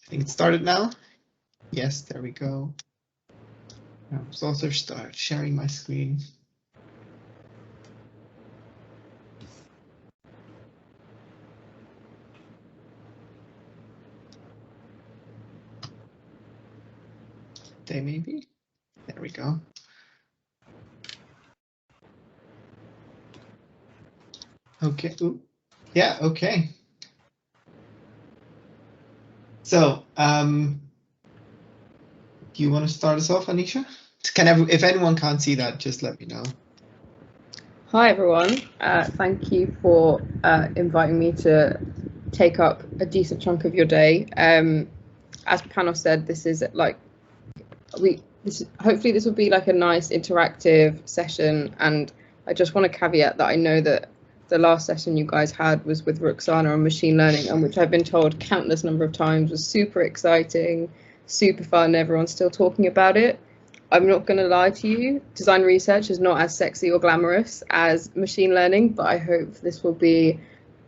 I think it started now. Yes, there we go. I'll also start sharing my screen. They maybe. There we go. Okay. Ooh. Yeah. Okay. So, do you want to start us off, Anisha? If anyone can't see that, just let me know. Hi everyone. Thank you for inviting me to take up a decent chunk of your day. As Panos said, this is like hopefully this will be like a nice interactive session, and I just want to caveat that I know that the last session you guys had was with Roxana on machine learning, and which I've been told countless number of times was super exciting, super fun. Everyone's still talking about it. I'm not going to lie to you, design research is not as sexy or glamorous as machine learning, but I hope this will be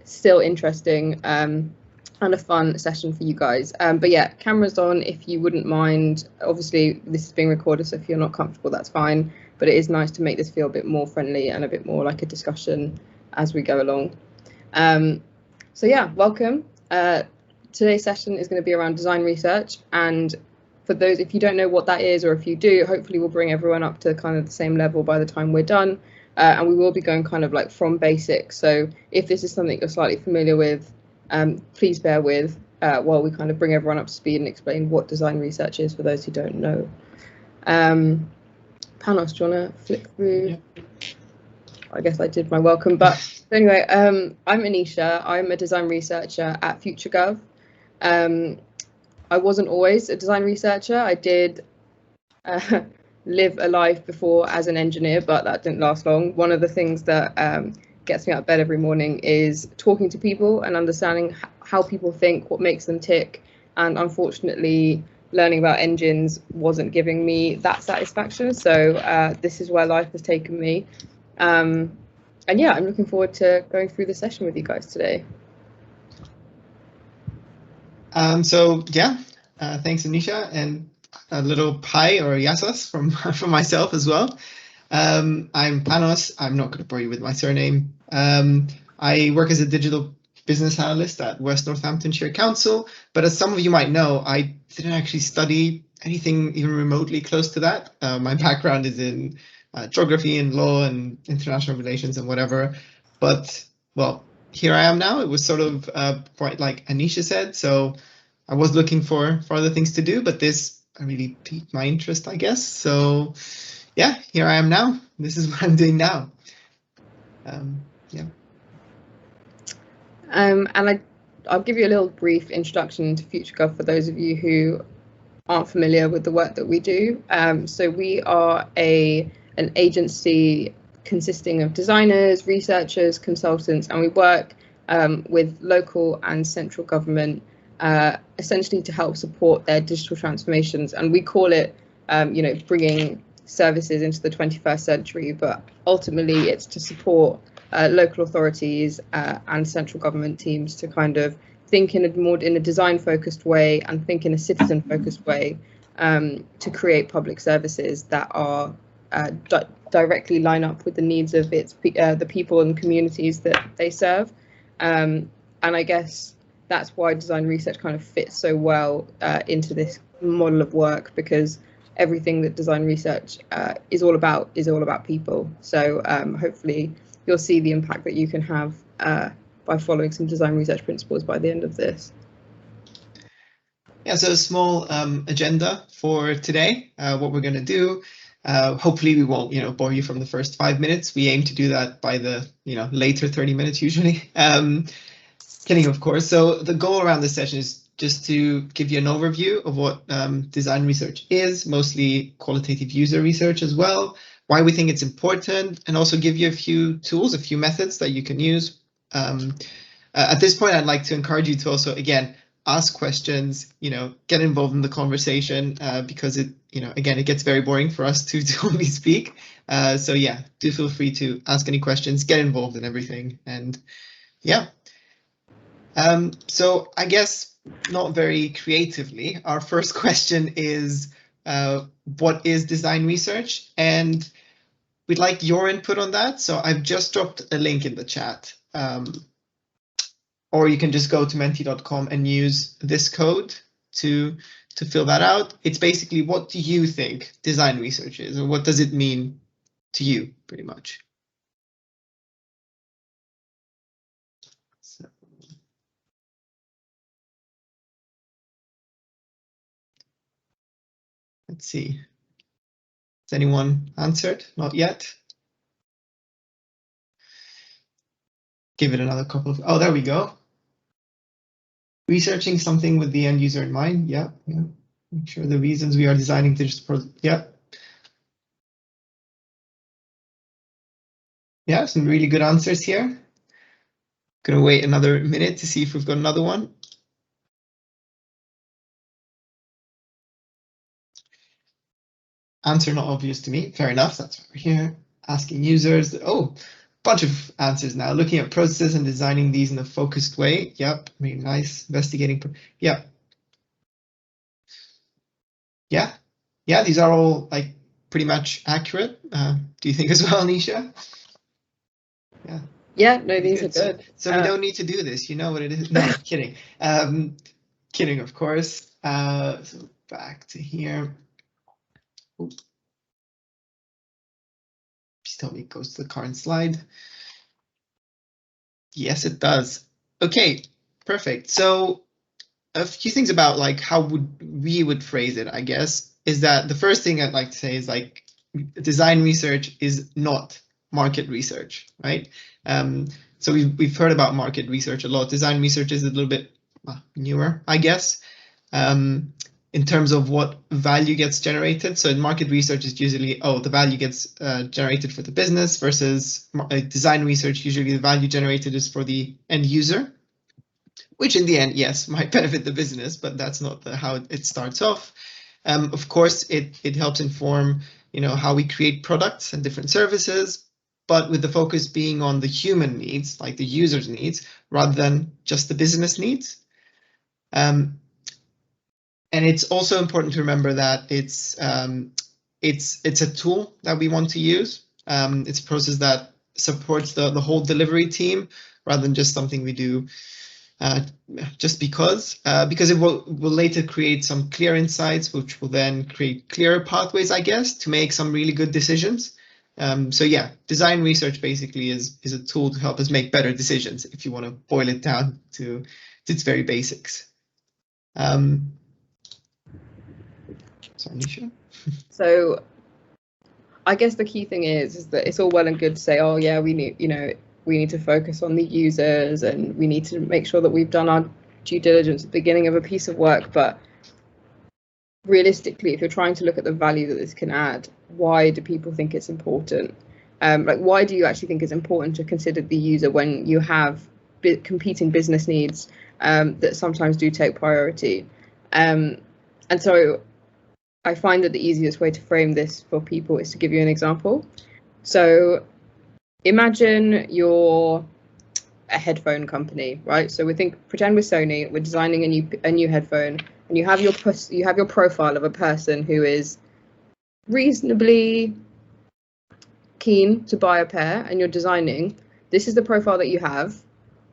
still interesting and a fun session for you guys. But yeah, cameras on if you wouldn't mind. Obviously, this is being recorded, so if you're not comfortable, that's fine. But it is nice to make this feel a bit more friendly and a bit more like a discussion as we go along. So yeah, welcome. Today's session is going to be around design research, and for those, if you don't know what that is, or if you do, hopefully we'll bring everyone up to kind of the same level by the time we're done. And we will be going kind of like from basics. So if this is something you're slightly familiar with, please bear with while we kind of bring everyone up to speed and explain what design research is for those who don't know. Panos, do you want to flick through? Yeah. I guess I did my welcome, but anyway, I'm Anisha. I'm a design researcher at FutureGov. I wasn't always a design researcher. I did live a life before as an engineer, but that didn't last long. One of the things that gets me out of bed every morning is talking to people and understanding how people think, what makes them tick. And unfortunately, learning about engines wasn't giving me that satisfaction. So this is where life has taken me. And yeah, I'm looking forward to going through the session with you guys today. So yeah, thanks Anisha, and a little hi or yasas from myself as well. I'm Panos. I'm not going to bore you with my surname. I work as a digital business analyst at West Northamptonshire Council, but as some of you might know, I didn't actually study anything even remotely close to that. My background is in geography and law and international relations and whatever, but well, here I am now. It was sort of quite like Anisha said, so I was looking for other things to do, but this really piqued my interest, I guess. So yeah, here I am now. This is what I'm doing now. Yeah. And I'll give you a little brief introduction to FutureGov for those of you who aren't familiar with the work that we do. So we are an agency consisting of designers, researchers, consultants, and we work with local and central government essentially to help support their digital transformations. And we call it, bringing services into the 21st century, but ultimately it's to support local authorities and central government teams to kind of think in a design-focused way and think in a citizen-focused way to create public services that are directly line up with the needs of the people and communities that they serve. And I guess that's why design research kind of fits so well into this model of work, because everything that design research is all about people. So hopefully you'll see the impact that you can have by following some design research principles by the end of this. Yeah, so a small agenda for today. What we're going to do. Hopefully we won't, bore you from the first 5 minutes. We aim to do that by the, later 30 minutes usually. Kidding, of course. So the goal around this session is just to give you an overview of what design research is, mostly qualitative user research as well, why we think it's important, and also give you a few tools, a few methods that you can use. At this point, I'd like to encourage you to also, again, ask questions, get involved in the conversation, because it gets very boring for us to only speak. So yeah, do feel free to ask any questions, get involved in everything, and yeah. So I guess not very creatively. Our first question is, what is design research? And we'd like your input on that. So I've just dropped a link in the chat. Or you can just go to menti.com and use this code to fill that out. It's basically, what do you think design research is, or what does it mean to you, pretty much? So, let's see. Has anyone answered? Not yet. Give it another couple of, oh, there we go. Researching something with the end user in mind. Yeah. Make sure the reasons we are designing digital products. Yeah. Yeah, some really good answers here. Gonna wait another minute to see if we've got another one. Answer not obvious to me. Fair enough. That's why we're here. Asking users. Oh, bunch of answers now. Looking at processes and designing these in a focused way. Yep, really nice. Investigating. Yeah. Yeah, these are all like pretty much accurate. Do you think as well, Nisha? Yeah. Yeah, no, these are good. So we don't need to do this. You know what it is? No, kidding. Kidding, of course. So back to here. Ooh. Please tell me it goes to the current slide. Yes, it does. Okay, perfect. So a few things about like how we would phrase it, I guess, is that the first thing I'd like to say is like design research is not market research, right? So we've heard about market research a lot. Design research is a little bit newer, I guess, in terms of what value gets generated. So in market research is usually, oh, the value gets generated for the business, versus design research, usually the value generated is for the end user, which in the end, yes, might benefit the business, but that's not how it starts off. Of course, it helps inform, how we create products and different services, but with the focus being on the human needs, like the user's needs, rather than just the business needs. And it's also important to remember that it's a tool that we want to use. It's a process that supports the whole delivery team, rather than just something we do just because it will later create some clear insights, which will then create clearer pathways, I guess, to make some really good decisions. So yeah, design research basically is a tool to help us make better decisions, if you want to boil it down to its very basics. Sorry, Nisha. So I guess the key thing is that it's all well and good to say, oh yeah, we need to focus on the users and we need to make sure that we've done our due diligence at the beginning of a piece of work. But realistically, if you're trying to look at the value that this can add, why do people think it's important? Like, why do you actually think it's important to consider the user when you have competing business needs that sometimes do take priority? And so I find that the easiest way to frame this for people is to give you an example. So imagine you're a headphone company, right? So pretend we're Sony, we're designing a new headphone, and you have your profile of a person who is reasonably keen to buy a pair, and you're designing. This is the profile that you have.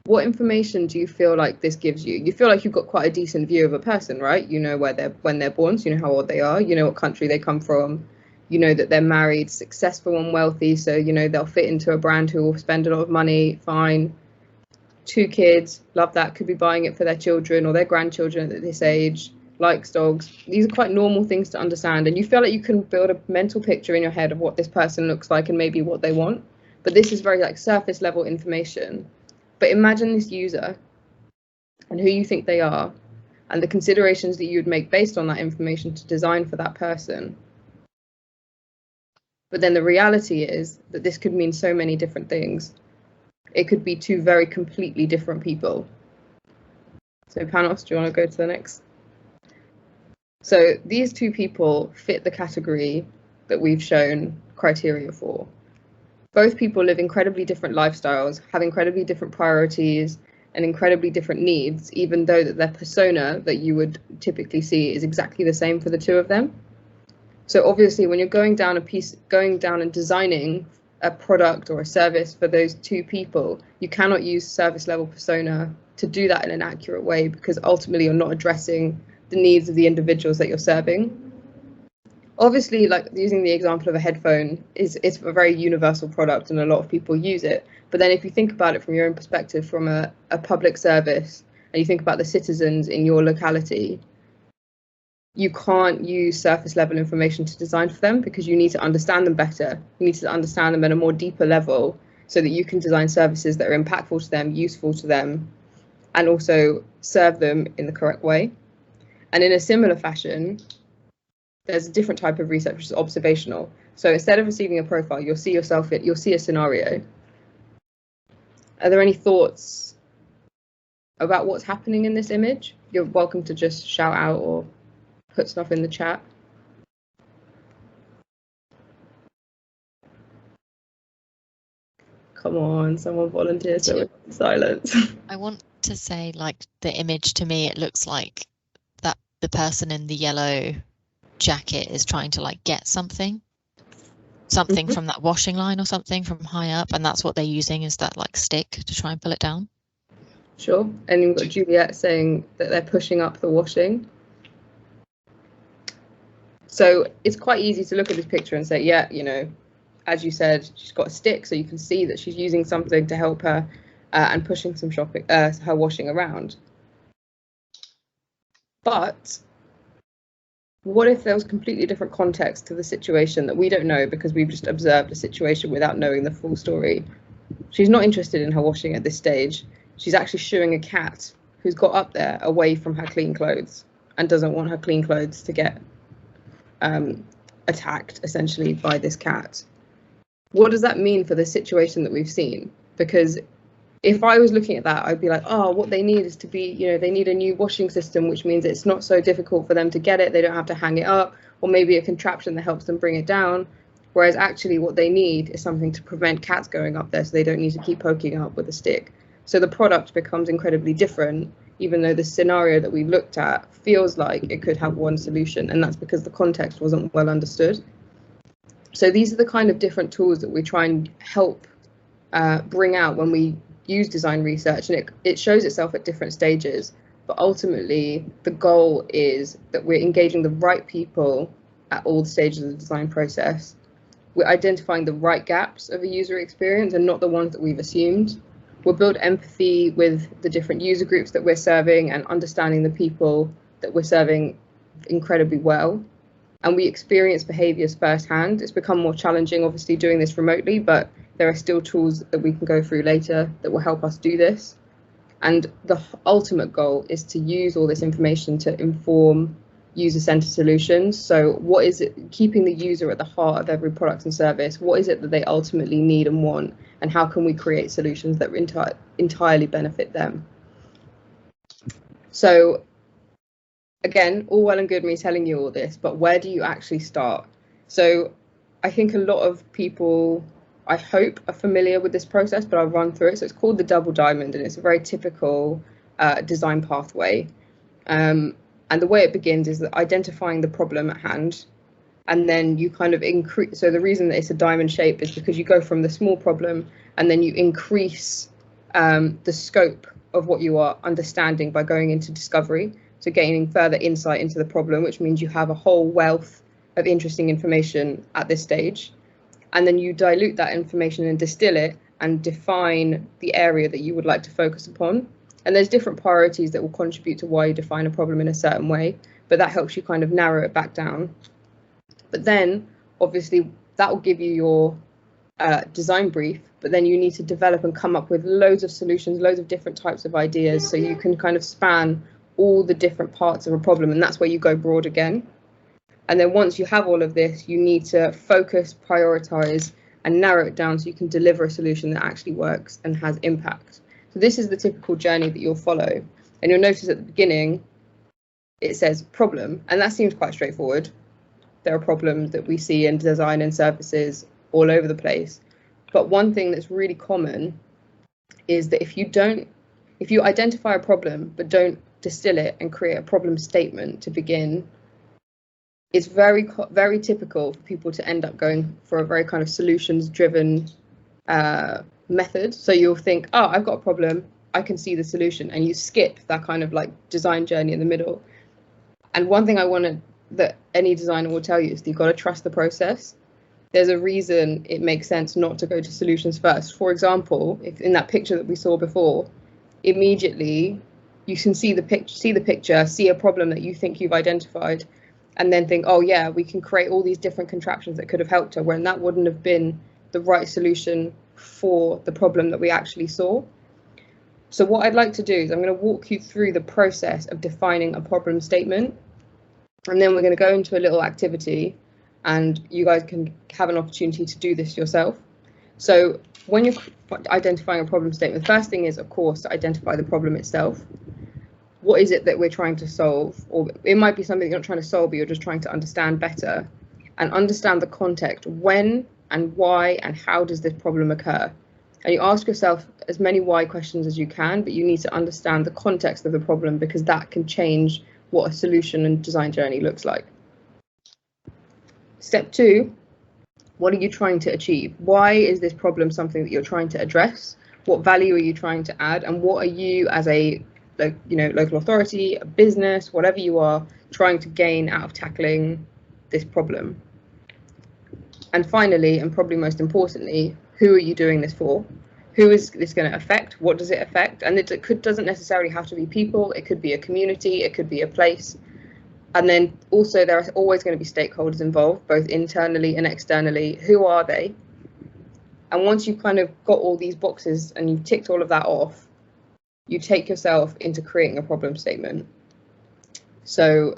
What information do you feel like this gives you? You feel like you've got quite a decent view of a person, right? You know when they're born, so you know how old they are, you know what country they come from, you know that they're married, successful and wealthy, so you know they'll fit into a brand who will spend a lot of money, fine. 2 kids, love that, could be buying it for their children or their grandchildren at this age, likes dogs. These are quite normal things to understand, and you feel like you can build a mental picture in your head of what this person looks like and maybe what they want. But this is very like surface level information. But imagine this user and who you think they are and the considerations that you would make based on that information to design for that person. But then the reality is that this could mean so many different things. It could be 2 very completely different people. So Panos, do you want to go to the next? So these 2 people fit the category that we've shown criteria for. Both people live incredibly different lifestyles, have incredibly different priorities, and incredibly different needs, even though that their persona that you would typically see is exactly the same for the two of them. So obviously, when you're going down and designing a product or a service for those two people, you cannot use service level persona to do that in an accurate way, because ultimately you're not addressing the needs of the individuals that you're serving. Obviously, like using the example of a headphone it's a very universal product and a lot of people use it. But then if you think about it from your own perspective, from a public service, and you think about the citizens in your locality, you can't use surface level information to design for them, because you need to understand them better. You need to understand them at a more deeper level so that you can design services that are impactful to them, useful to them, and also serve them in the correct way. And in a similar fashion, there's a different type of research, which is observational. So instead of receiving a profile, you'll see a scenario. Are there any thoughts about what's happening in this image? You're welcome to just shout out or put stuff in the chat. Come on, someone volunteer so we're in silence. I want to say, like, the image, to me, it looks like that the person in the yellow jacket is trying to like get something from that washing line or something from high up, and that's what they're using, is that like stick to try and pull it down. Sure. And you've got Juliet saying that they're pushing up the washing. So it's quite easy to look at this picture and say, yeah, you know, as you said, she's got a stick, so you can see that she's using something to help her and pushing some her washing around. But what if there was completely different context to the situation that we don't know, because we've just observed a situation without knowing the full story? She's not interested in her washing at this stage. She's actually shooing a cat who's got up there away from her clean clothes and doesn't want her clean clothes to get attacked, essentially, by this cat. What does that mean for the situation that we've seen? Because if I was looking at that, I'd be like, oh, what they need is to be, you know, they need a new washing system, which means it's not so difficult for them to get it. They don't have to hang it up, or maybe a contraption that helps them bring it down. Whereas actually what they need is something to prevent cats going up there, so they don't need to keep poking up with a stick. So the product becomes incredibly different, even though the scenario that we looked at feels like it could have one solution, and that's because the context wasn't well understood. So these are the kind of different tools that we try and help bring out when we use design research, and it shows itself at different stages. But ultimately, the goal is that we're engaging the right people at all the stages of the design process. We're identifying the right gaps of a user experience and not the ones that we've assumed. We'll build empathy with the different user groups that we're serving and understanding the people that we're serving incredibly well. And we experience behaviours firsthand. It's become more challenging, obviously, doing this remotely, but there are still tools that we can go through later that will help us do this. And the ultimate goal is to use all this information to inform user-centered solutions. So what is it, keeping the user at the heart of every product and service? What is it that they ultimately need and want? And how can we create solutions that entirely benefit them? So again, all well and good me telling you all this, but where do you actually start? So I think a lot of people, I hope, are familiar with this process, but I'll run through it. So it's called the double diamond, and it's a very typical design pathway. And the way it begins is that identifying the problem at hand, and then you kind of increase. So the reason that it's a diamond shape is because you go from the small problem and then you increase the scope of what you are understanding by going into discovery. So gaining further insight into the problem, which means you have a whole wealth of interesting information at this stage. And then you dilute that information and distill it and define the area that you would like to focus upon. And there's different priorities that will contribute to why you define a problem in a certain way, but that helps you kind of narrow it back down. But then obviously that will give you your design brief, but then you need to develop and come up with loads of solutions, loads of different types of ideas, so you can kind of span all the different parts of a problem, and that's where you go broad again. And then once you have all of this, you need to focus, prioritize, and narrow it down so you can deliver a solution that actually works and has impact. So this is the typical journey that you'll follow. And you'll notice at the beginning, it says problem, and that seems quite straightforward. There are problems that we see in design and services all over the place. But one thing that's really common is that if you don't if you identify a problem but don't distill it and create a problem statement to begin, it's very typical for people to end up going for a very kind of solutions driven method. So you'll think, oh, I've got a problem, I can see the solution, and you skip that kind of like design journey in the middle. And one thing I wanted that any designer will tell you is you've got to trust the process. There's a reason it makes sense not to go to solutions first. For example, if in that picture that we saw before, immediately you can see the picture, see a problem that you think you've identified, and then think, oh yeah, we can create all these different contraptions that could have helped her, when that wouldn't have been the right solution for the problem that we actually saw. So what I'd like to do is I'm going to walk you through the process of defining a problem statement, and then we're going to go into a little activity, and you guys can have an opportunity to do this yourself. So when you're identifying a problem statement, the first thing is, of course, to identify the problem itself. What is it that we're trying to solve? Or it might be something you're not trying to solve, but you're just trying to understand better, and understand the context. When and why and how does this problem occur? And you ask yourself as many why questions as you can, but you need to understand the context of the problem, because that can change what a solution and design journey looks like. Step 2, what are you trying to achieve? Why is this problem something that you're trying to address? What value are you trying to add? And what are you, as a local authority, a business, whatever you are, trying to gain out of tackling this problem? And finally, and probably most importantly, who are you doing this for? Who is this going to affect? What does it affect? And it doesn't necessarily have to be people. It could be a community. It could be a place. And then also there are always going to be stakeholders involved, both internally and externally. Who are they? And once you've kind of got all these boxes and you've ticked all of that off, you take yourself into creating a problem statement. So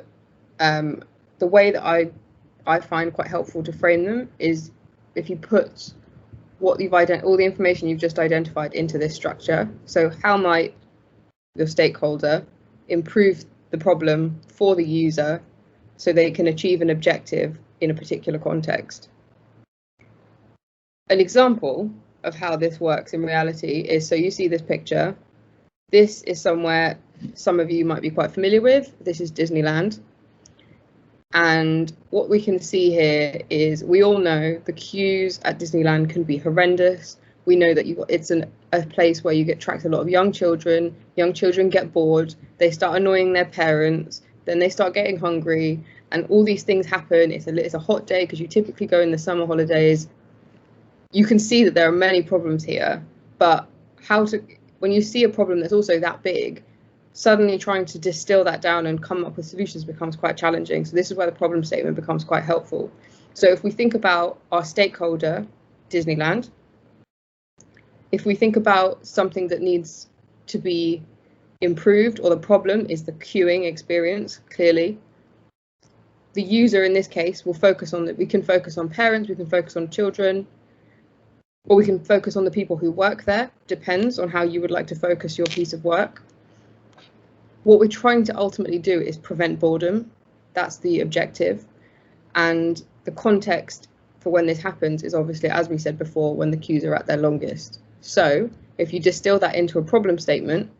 the way that I find quite helpful to frame them is if you put what you've all the information you've just identified into this structure. So how might your stakeholder improve the problem for the user so they can achieve an objective in a particular context? An example of how this works in reality is, so you see this picture. This is somewhere some of you might be quite familiar with. This is Disneyland. And what we can see here is, we all know the queues at Disneyland can be horrendous. We know that it's a place where you attract a lot of young children. Young children get bored, they start annoying their parents, then they start getting hungry, and all these things happen. It's a hot day because you typically go in the summer holidays. You can see that there are many problems here, but when you see a problem that's also that big, suddenly trying to distill that down and come up with solutions becomes quite challenging. So this is where the problem statement becomes quite helpful. So if we think about our stakeholder, Disneyland, if we think about something that needs to be improved, or the problem is the queuing experience, clearly, the user in this case will focus on that. We can focus on parents, we can focus on children, or we can focus on the people who work there. Depends on how you would like to focus your piece of work. What we're trying to ultimately do is prevent boredom. That's the objective. And the context for when this happens is obviously, as we said before, when the queues are at their longest. So if you distill that into a problem statement,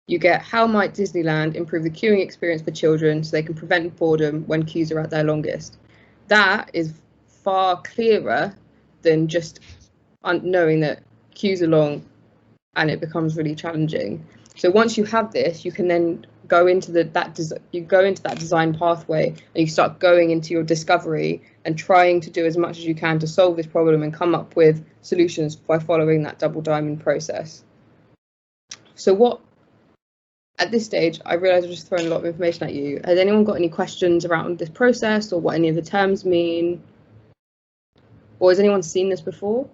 you get, how might Disneyland improve the queuing experience for children so they can prevent boredom when queues are at their longest? That is far clearer than just knowing that queues are long and it becomes really challenging. So once you have this, you can then go into that design pathway, and you start going into your discovery and trying to do as much as you can to solve this problem and come up with solutions by following that double diamond process. So at this stage, I realise I've just thrown a lot of information at you. Has anyone got any questions around this process, or what any of the terms mean? Or has anyone seen this before?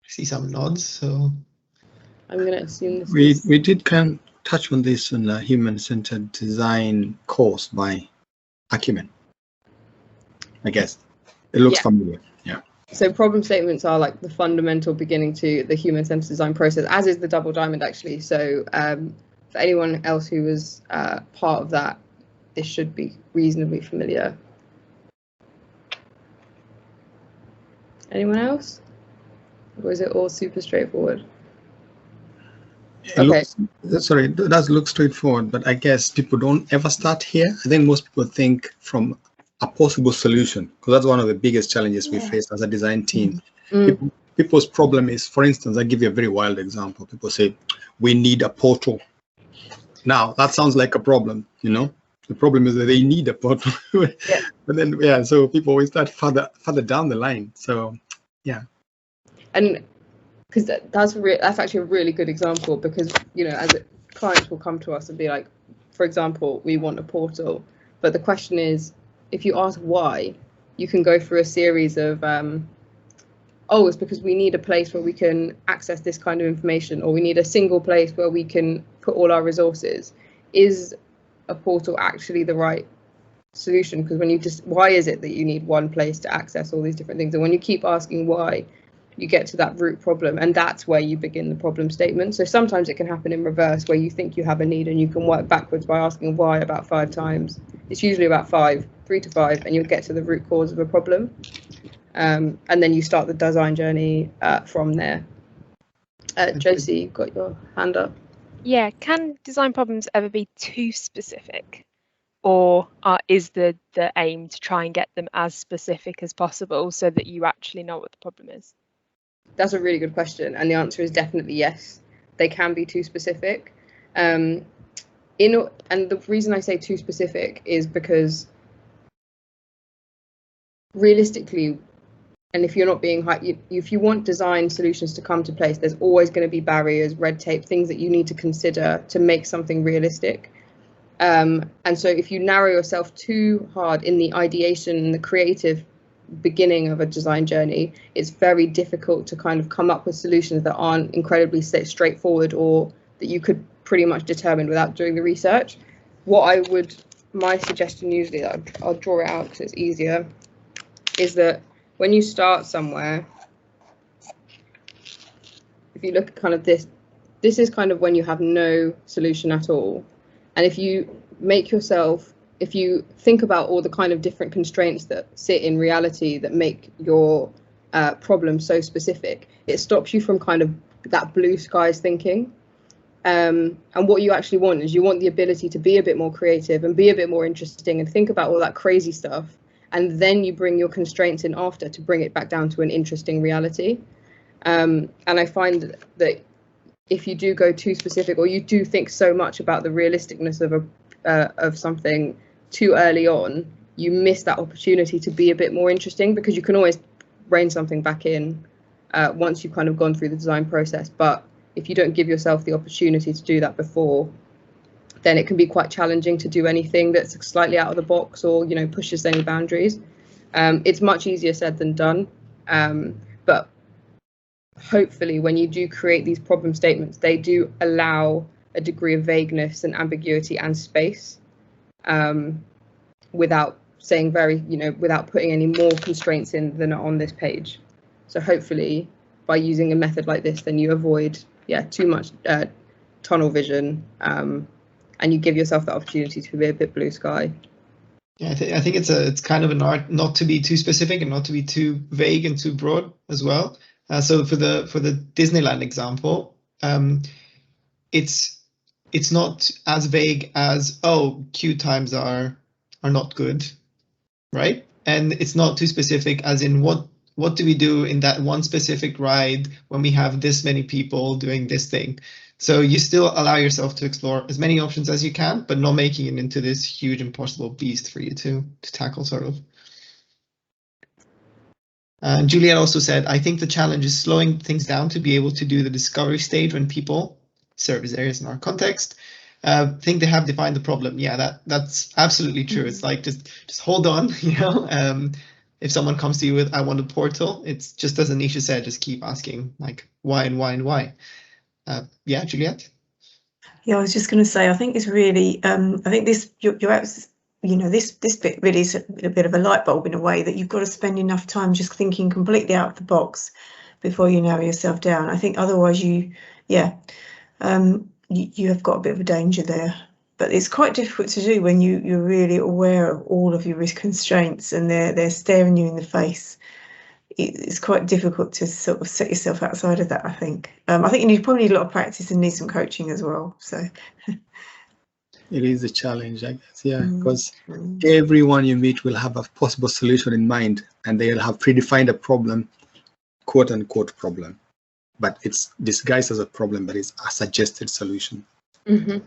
See some nods, so I'm going to assume this we did touch on this in the human-centered design course by Acumen. I guess it looks familiar. Yeah. So problem statements are like the fundamental beginning to the human-centered design process, as is the double diamond actually. So for anyone else who was part of that, this should be reasonably familiar. Anyone else? Or is it all super straightforward? It Okay. sorry, it does look straightforward, but I guess people don't ever start here. I think most people think from a possible solution, because that's one of the biggest challenges we face as a design team. People's problem is, for instance, I give you a very wild example. People say, we need a portal. Now, that sounds like a problem, you know? The problem is that they need a portal. Yeah. But then, yeah, so people always start further down the line. So, yeah. And because that's actually a really good example, because, you know, as clients will come to us and be like, for example, we want a portal, but the question is, if you ask why, you can go through a series of oh, it's because we need a place where we can access this kind of information, or we need a single place where we can put all our resources. Is a portal actually the right solution? Because when you just, why is it that you need one place to access all these different things? And when you keep asking why, you get to that root problem, and that's where you begin the problem statement. So sometimes it can happen in reverse, where you think you have a need and you can work backwards by asking why about 5 times. It's usually about 3 to 5, and you'll get to the root cause of a problem. And then you start the design journey from there. Josie, you've got your hand up. Yeah, can design problems ever be too specific? Or is the aim to try and get them as specific as possible so that you actually know what the problem is? That's a really good question, and the answer is definitely yes. They can be too specific. And the reason I say too specific is because realistically, and if you're not being if you want design solutions to come to place, there's always going to be barriers, red tape, things that you need to consider to make something realistic. And so if you narrow yourself too hard in the ideation and the creative beginning of a design journey, it's very difficult to kind of come up with solutions that aren't incredibly straightforward, or that you could pretty much determine without doing the research. My suggestion usually, I'll draw it out because it's easier, is that when you start somewhere, if you look at kind of this is kind of when you have no solution at all. And if you think about all the kind of different constraints that sit in reality that make your problem so specific, it stops you from kind of that blue skies thinking. And what you actually want is, you want the ability to be a bit more creative and be a bit more interesting and think about all that crazy stuff. And then you bring your constraints in after to bring it back down to an interesting reality. And I find that if you do go too specific, or you do think so much about the realisticness of something too early on, you miss that opportunity to be a bit more interesting, because you can always rein something back in once you've kind of gone through the design process. But if you don't give yourself the opportunity to do that before, then it can be quite challenging to do anything that's slightly out of the box, or, you know, pushes any boundaries. It's much easier said than done. But hopefully when you do create these problem statements, they do allow a degree of vagueness and ambiguity and space, without saying without putting any more constraints in than are on this page. So hopefully by using a method like this, then you avoid too much tunnel vision, and you give yourself the opportunity to be a bit blue sky. Yeah, I think it's kind of an art not to be too specific and not to be too vague and too broad as well. So for the Disneyland example, it's not as vague as, oh, queue times are not good, right? And it's not too specific as in what do we do in that one specific ride when we have this many people doing this thing. So you still allow yourself to explore as many options as you can, but not making it into this huge impossible beast for you to tackle, sort of. Juliet also said, I think the challenge is slowing things down to be able to do the discovery stage when people, service areas in our context, think they have defined the problem. Yeah, that's absolutely true. It's like, just hold on, you know. If someone comes to you with, I want a portal, it's just as Anisha said, just keep asking, like, why and why and why. Yeah, Juliet? Yeah, I was just going to say, I think it's really, I think this, you're you know, this bit really is a bit of a light bulb in a way, that you've got to spend enough time just thinking completely out of the box before you narrow yourself down. I think otherwise you have got a bit of a danger there. But it's quite difficult to do when you're really aware of all of your risk constraints and they're staring you in the face. it's quite difficult to sort of set yourself outside of that, I think. I think you probably need a lot of practice and need some coaching as well. So it is a challenge, I guess, yeah, because everyone you meet will have a possible solution in mind, and they'll have predefined a problem, quote unquote problem, but it's disguised as a problem, but it's a suggested solution. Mm-hmm.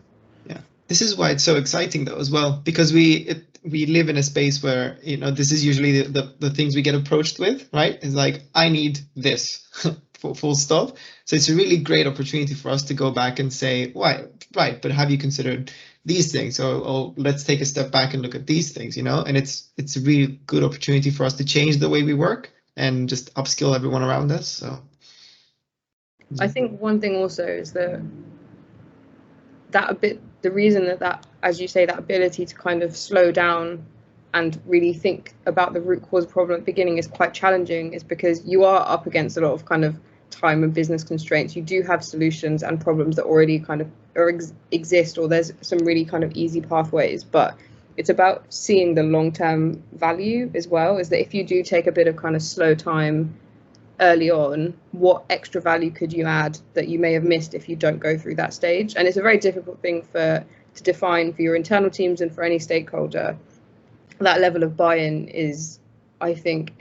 Yeah, this is why it's so exciting though as well, because we live in a space where, you know, this is usually the things we get approached with, right? It's like, I need this full stop. So it's a really great opportunity for us to go back and say, right, but have you considered these things? Or let's take a step back and look at these things, you know? And it's a really good opportunity for us to change the way we work and just upskill everyone around us. So I think one thing also is the reason that, as you say, that ability to kind of slow down and really think about the root cause problem at the beginning is quite challenging, is because you are up against a lot of kind of time and business constraints. You do have solutions and problems that already kind of exist, or there's some really kind of easy pathways, but it's about seeing the long-term value as well, is that if you do take a bit of kind of slow time early on, what extra value could you add that you may have missed if you don't go through that stage? And it's a very difficult thing to define for your internal teams and for any stakeholder. That level of buy-in is, I think,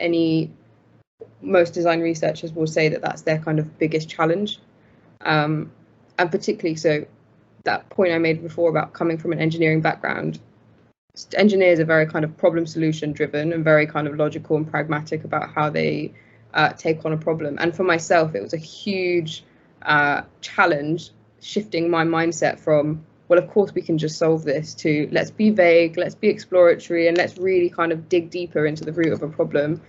most design researchers will say that that's their kind of biggest challenge. And particularly so, that point I made before about coming from an engineering background, engineers are very kind of problem solution driven and very kind of logical and pragmatic about how they take on a problem. And for myself, it was a huge challenge shifting my mindset from, well, of course we can just solve this, to let's be vague, let's be exploratory, and let's really kind of dig deeper into the root of a problem.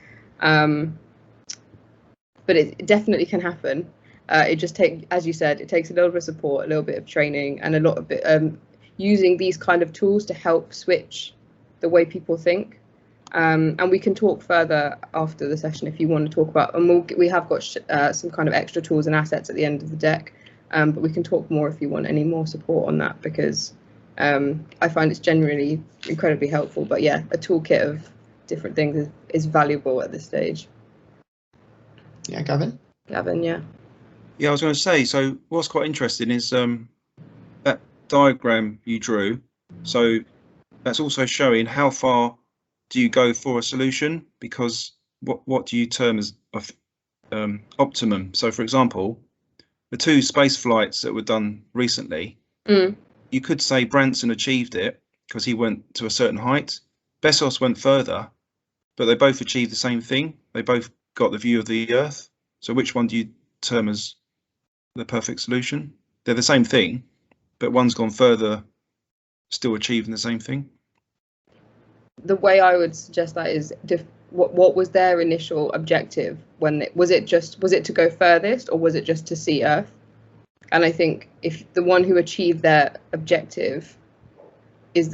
But it definitely can happen. It just as you said, it takes a little bit of support, a little bit of training, and a lot of using these kind of tools to help switch the way people think. And we can talk further after the session if you want to talk about, and we have got some kind of extra tools and assets at the end of the deck, but we can talk more if you want any more support on that, because I find it's generally incredibly helpful. But yeah, a toolkit of different things is valuable at this stage. Yeah, Gavin, yeah. Yeah, I was going to say, so what's quite interesting is that diagram you drew. So that's also showing how far do you go for a solution, because what do you term as optimum? So, for example, the 2 space flights that were done recently, you could say Branson achieved it because he went to a certain height. Bezos went further, but they both achieved the same thing. They both got the view of the Earth. So which one do you term as the perfect solution? They're the same thing, but one's gone further, still achieving the same thing. The way I would suggest that is, what was their initial objective? Was it to go furthest, or was it just to see Earth? And I think if the one who achieved their objective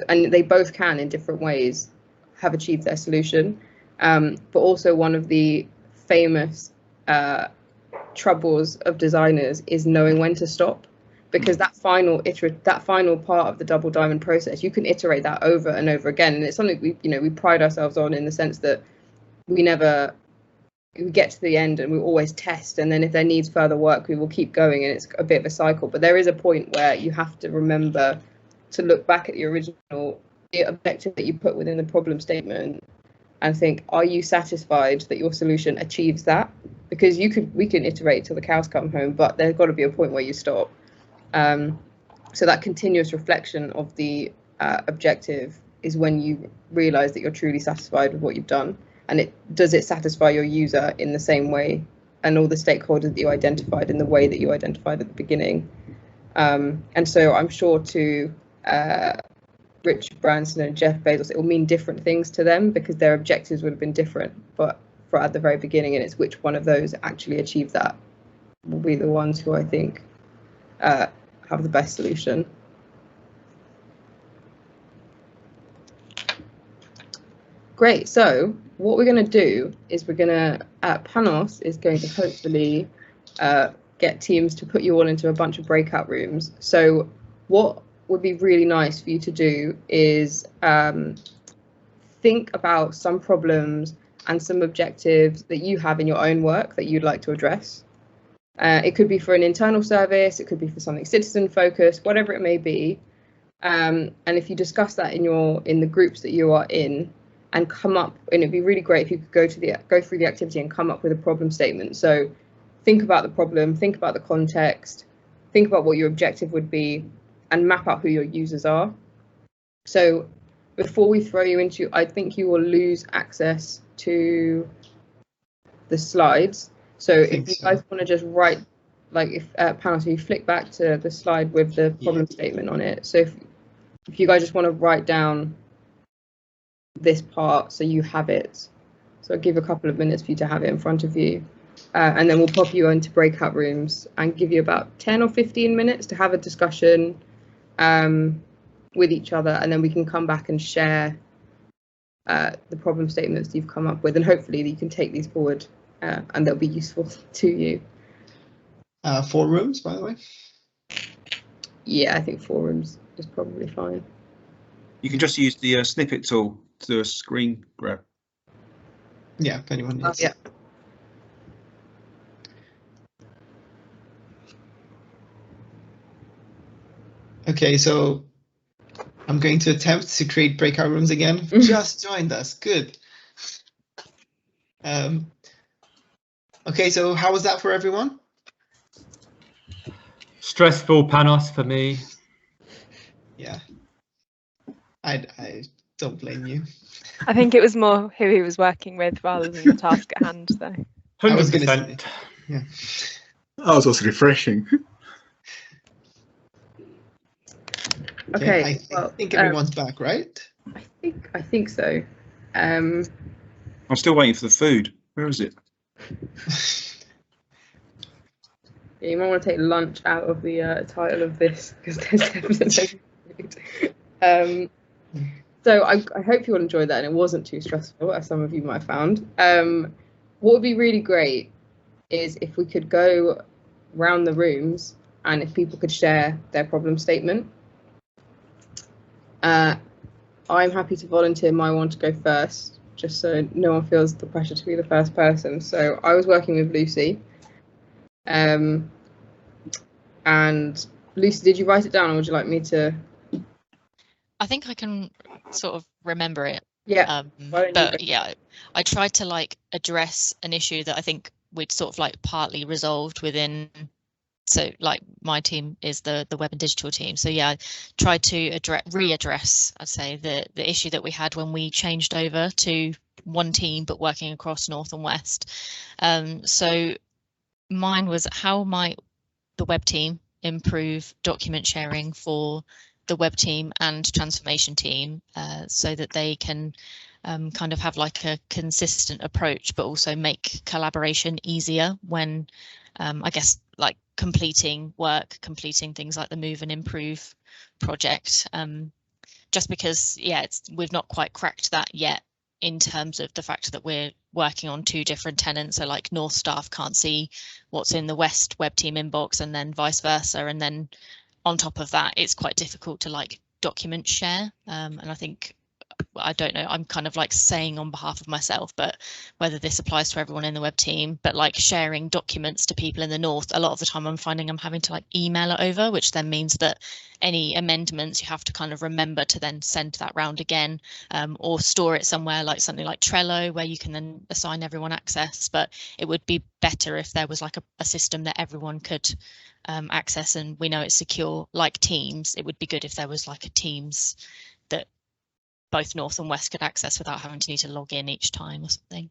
and they both can in different ways have achieved their solution, but also one of the famous troubles of designers is knowing when to stop. Because that final part of the double diamond process, you can iterate that over and over again, and it's something we pride ourselves on, in the sense that we get to the end and we always test, and then if there needs further work, we will keep going, and it's a bit of a cycle. But there is a point where you have to remember to look back at the original objective that you put within the problem statement and think, are you satisfied that your solution achieves that? Because we can iterate till the cows come home, but there's got to be a point where you stop. So that continuous reflection of the objective is when you realize that you're truly satisfied with what you've done, and does it satisfy your user in the same way, and all the stakeholders that you identified in the way that you identified at the beginning. And so I'm sure to Richard Branson and Jeff Bezos, it will mean different things to them because their objectives would have been different, but for at the very beginning, and it's which one of those actually achieved that will be the ones who I think have the best solution. Great, so what we're going to do is Panos is going to hopefully get teams to put you all into a bunch of breakout rooms. So what would be really nice for you to do is think about some problems and some objectives that you have in your own work that you'd like to address. It could be for an internal service, it could be for something citizen focused, whatever it may be. And if you discuss that in the groups that you are in, and come up, and it'd be really great if you could go through the activity and come up with a problem statement. So think about the problem, think about the context, think about what your objective would be, and map out who your users are. So before we throw you into, I think you will lose access to the slides. So if you guys want to just write, like if Panos, you flick back to the slide with the problem statement on it. So if you guys just want to write down this part so you have it. So I'll give a couple of minutes for you to have it in front of you. And then we'll pop you into breakout rooms and give you about 10 or 15 minutes to have a discussion with each other, and then we can come back and share the problem statements you've come up with, and hopefully you can take these forward and they'll be useful to you. 4 rooms, by the way. Yeah, I think 4 rooms is probably fine. You can just use the snippet tool to do a screen grab. Yeah, if anyone needs. Yeah. Okay, so I'm going to attempt to create breakout rooms again. Just joined us. Good. Okay, so how was that for everyone? Stressful, Panos, for me. Yeah. I don't blame you. I think it was more who he was working with rather than the task at hand, though. 100%. I was gonna say, yeah. That was also refreshing. Okay, I think everyone's back, right? I think so. I'm still waiting for the food. Where is it? Yeah, you might want to take lunch out of the title of this, because there's definitely food. So I hope you all enjoyed that and it wasn't too stressful, as some of you might have found. What would be really great is if we could go round the rooms and if people could share their problem statement. I'm happy to volunteer my one to go first, just so no one feels the pressure to be the first person. So I was working with Lucy. And Lucy, did you write it down, or would you like me to? I think I can sort of remember it. Yeah. But yeah, I tried to like address an issue that I think we'd sort of like partly resolved within. So like my team is the web and digital team. So yeah, I tried to readdress, I'd say, the issue that we had when we changed over to one team, but working across North and West. So mine was, how might the web team improve document sharing for the web team and transformation team so that they can kind of have like a consistent approach, but also make collaboration easier when I guess like completing things like the Move and Improve project, just because, yeah, we've not quite cracked that yet in terms of the fact that we're working on 2 different tenants. So like North staff can't see what's in the West web team inbox and then vice versa. And then on top of that, it's quite difficult to like document share. And I think, I don't know, I'm kind of like saying on behalf of myself, but whether this applies to everyone in the web team, but like sharing documents to people in the North, a lot of the time I'm finding I'm having to like email it over, which then means that any amendments you have to kind of remember to then send that round again, or store it somewhere like something like Trello where you can then assign everyone access. But it would be better if there was like a system that everyone could access, and we know it's secure like Teams. It would be good if there was like a Teams that both North and West could access without having to need to log in each time or something.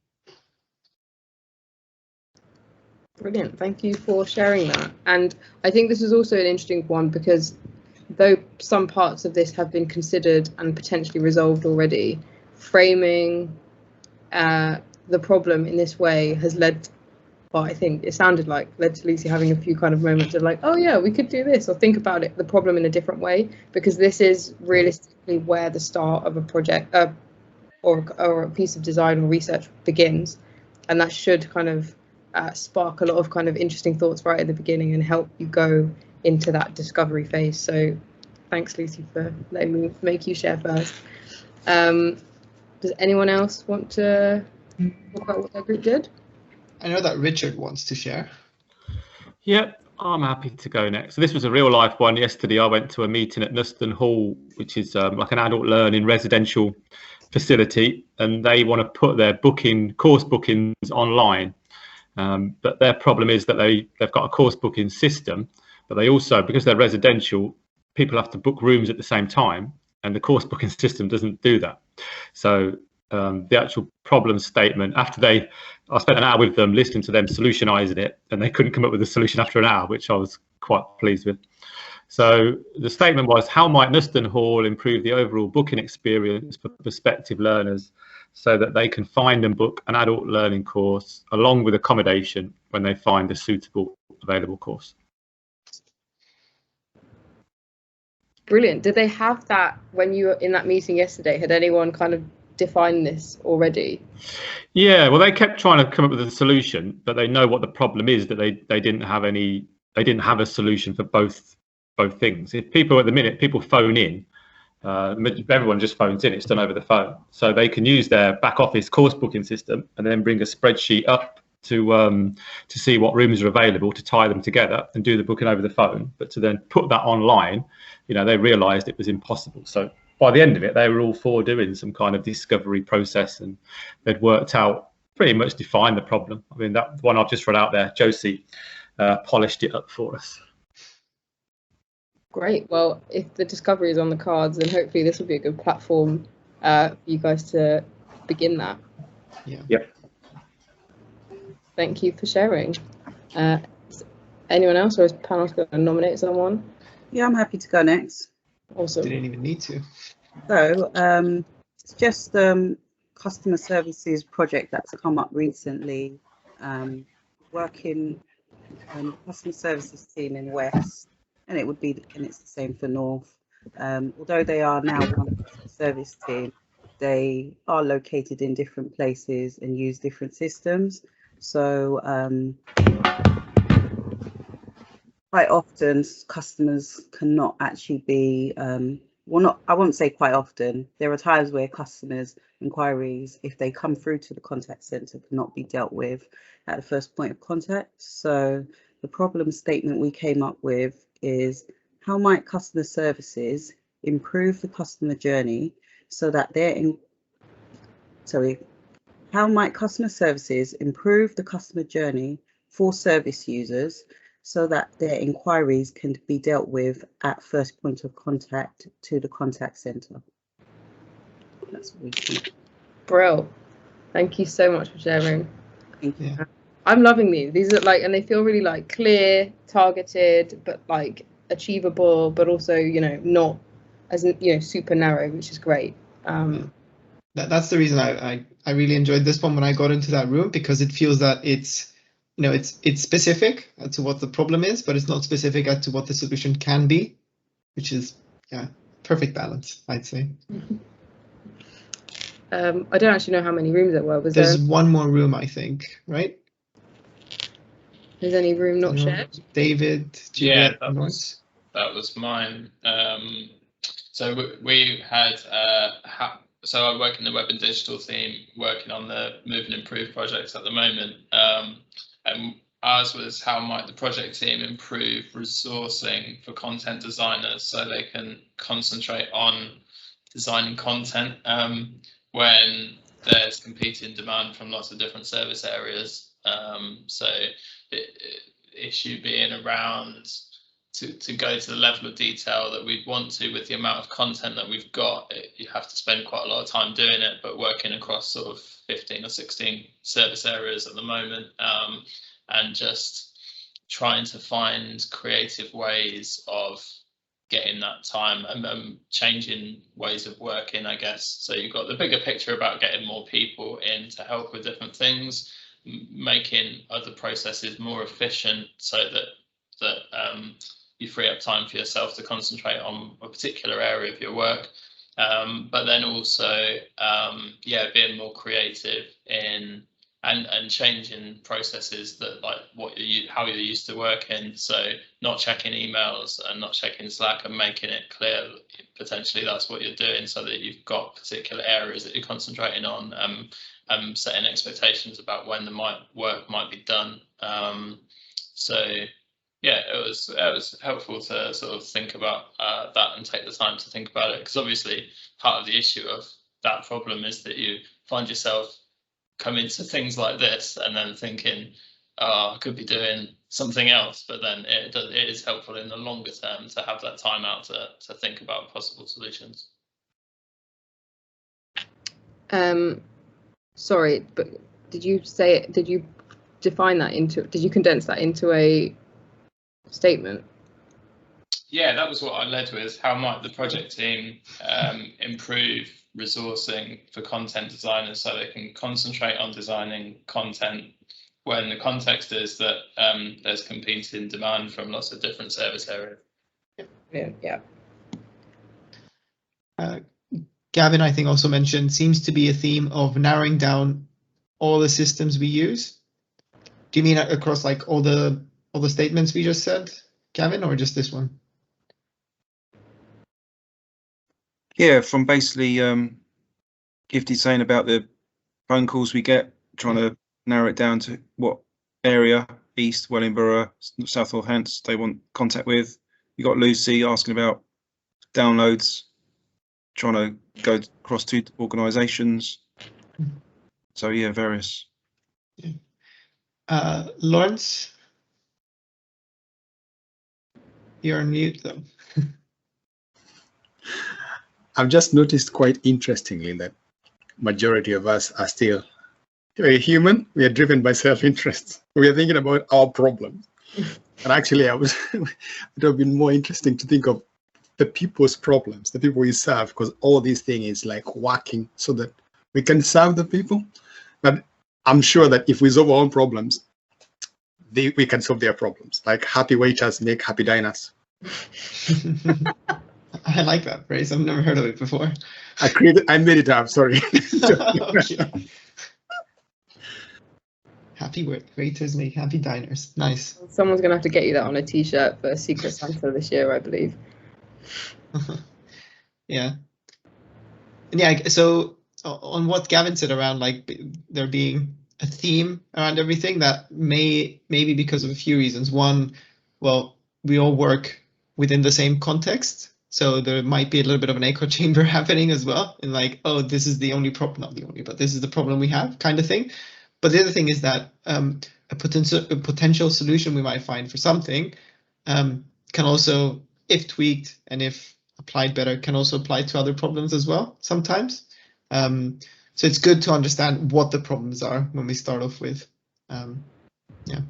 Brilliant, thank you for sharing that. And I think this is also an interesting one because though some parts of this have been considered and potentially resolved already, framing the problem in this way has led, well, I think it sounded like led to Lucy having a few kind of moments of like, oh yeah, we could do this, or think about it, the problem in a different way, because this is realistically where the start of a project or a piece of design or research begins, and that should kind of spark a lot of kind of interesting thoughts right at the beginning and help you go into that discovery phase. So thanks, Lucy, for letting me make you share first. Does anyone else want to talk about what their group did? I know that Richard wants to share. Yep, I'm happy to go next. So this was a real life one. Yesterday, I went to a meeting at Nuston Hall, which is like an adult learning residential facility, and they want to put their course bookings online. But their problem is that they've got a course booking system, but they also, because they're residential, people have to book rooms at the same time, and the course booking system doesn't do that. So the actual problem statement, I spent an hour with them listening to them solutionizing it, and they couldn't come up with a solution after an hour, which I was quite pleased with. So the statement was, how might Nuston Hall improve the overall booking experience for prospective learners so that they can find and book an adult learning course along with accommodation when they find a suitable available course? Brilliant. Did they have that when you were in that meeting yesterday? Had anyone kind of defined this already? Yeah, well, they kept trying to come up with a solution, but they know what the problem is, that they didn't have a solution for both things. If people at the minute, people phone in, everyone just phones in, it's done over the phone. So they can use their back office course booking system and then bring a spreadsheet up to see what rooms are available, to tie them together and do the booking over the phone. But to then put that online, they realized it was impossible. So by the end of it, they were all for doing some kind of discovery process, and they'd worked out, pretty much defined the problem. I mean, that one I've just read out there, Josie polished it up for us. Great. Well, if the discovery is on the cards, then hopefully this will be a good platform for you guys to begin that. Yeah. Yep. Thank you for sharing. Anyone else, or is Panos going to nominate someone? Yeah, I'm happy to go next. Awesome. Didn't even need to. So it's just customer services project that's come up recently, working customer services team in West, and it's the same for North. Although they are now one customer service team, they are located in different places and use different systems. So quite often customers cannot actually be, I won't say quite often, there are times where customers' inquiries, if they come through to the contact centre, cannot be dealt with at the first point of contact. So the problem statement we came up with is, how might customer services improve the customer journey so that how might customer services improve the customer journey for service users so that their inquiries can be dealt with at first point of contact to the contact centre? That's what we think. Brill. Thank you so much for sharing. Thank you. Yeah. I'm loving these. These are and they feel really clear, targeted, but achievable, but also, not as super narrow, which is great. That's the reason I really enjoyed this one when I got into that room, because it feels that it's specific as to what the problem is, but it's not specific as to what the solution can be, which is perfect balance, I'd say. I don't actually know how many rooms there were. There's one more room, I think, right? Is any room not shared? David, Juliet, yeah, that was mine. So we had so I work in the web and digital team, working on the Move and Improve projects at the moment. And ours was, how might the project team improve resourcing for content designers so they can concentrate on designing content when there's competing demand from lots of different service areas. So the issue being around to go to the level of detail that we'd want to with the amount of content that we've got. You have to spend quite a lot of time doing it, but working across sort of 15 or 16 service areas at the moment, and just trying to find creative ways of getting that time and changing ways of working, I guess. So you've got the bigger picture about getting more people in to help with different things, making other processes more efficient so that you free up time for yourself to concentrate on a particular area of your work. But then also, being more creative in and changing processes that like how you're used to working. So not checking emails and not checking Slack, and making it clear that potentially that's what you're doing, so that you've got particular areas that you're concentrating on, setting expectations about when the work might be done. So yeah, it was helpful to sort of think about that and take the time to think about it, because obviously part of the issue of that problem is that you find yourself come into things like this and then thinking, oh, I could be doing something else, but then it is helpful in the longer term to have that time out to think about possible solutions. Sorry, but did you define that did you condense that into a statement? Yeah, that was what I led with. How might the project team improve resourcing for content designers so they can concentrate on designing content when the context is that there's competing demand from lots of different service areas? Yeah. Gavin, I think, also mentioned, seems to be a theme of narrowing down all the systems we use. Do you mean across like all the statements we just said, Gavin, or just this one? Yeah, from basically Gifty saying about the phone calls we get, trying to narrow it down to what area, East, Wellingborough, South Northants, they want contact with. You got Lucy asking about downloads, trying to go across 2 organisations. So yeah, various. Lawrence, you're on mute though. I've just noticed quite interestingly that majority of us are still very human. We are driven by self-interest. We are thinking about our problems. And actually, it would have been more interesting to think of the people's problems, the people we serve, because all these things is like working so that we can serve the people. But I'm sure that if we solve our own problems, we can solve their problems. Like happy waiters make happy diners. I like that phrase. I've never heard of it before. I made it up. Sorry. Okay. Happy waiters make happy diners. Nice. Someone's gonna have to get you that on a T-shirt for Secret Santa this year, I believe. Yeah. And yeah. So on what Gavin said around like there being a theme around everything, that maybe because of a few reasons. One, well, we all work within the same context. So there might be a little bit of an echo chamber happening as well, and like, oh, this is the only problem, not the only, but this is the problem we have, kind of thing. But the other thing is that a potential solution we might find for something can also, if tweaked and if applied better, can also apply to other problems as well sometimes. So it's good to understand what the problems are when we start off with. Yeah.